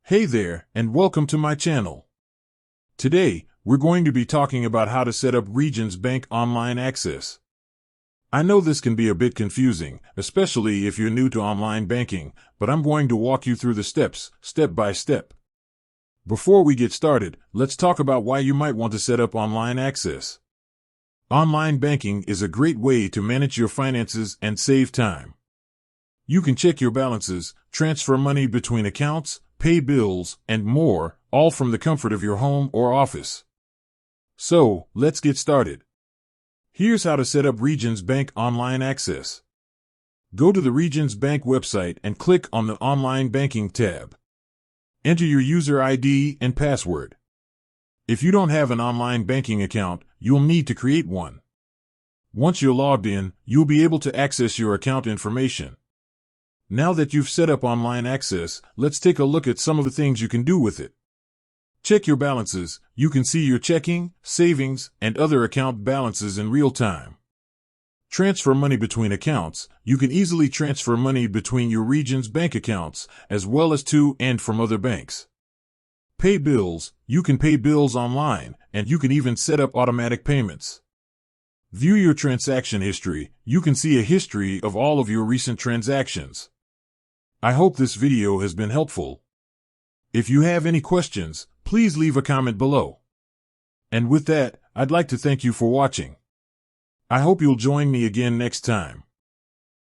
Hey there, and welcome to my channel. Today, we're going to be talking about how to set up Regions Bank online access. I know this can be a bit confusing, especially if you're new to online banking, but I'm going to walk you through the steps, step by step. Before we get started, let's talk about why you might want to set up online access. Online banking is a great way to manage your finances and save time. You can check your balances, transfer money between accounts, pay bills, and more, all from the comfort of your home or office. So, let's get started. Here's how to set up Regions Bank online access. Go to the Regions Bank website and click on the Online Banking tab. Enter your user ID and password. If you don't have an online banking account, you'll need to create one. Once you're logged in, you'll be able to access your account information. Now that you've set up online access, let's take a look at some of the things you can do with it. Check your balances. You can see your checking, savings, and other account balances in real time. Transfer money between accounts. You can easily transfer money between your Regions Bank accounts, as well as to and from other banks. Pay bills. You can pay bills online, and you can even set up automatic payments. View your transaction history. You can see a history of all of your recent transactions. I hope this video has been helpful. If you have any questions, please leave a comment below. And with that, I'd like to thank you for watching. I hope you'll join me again next time.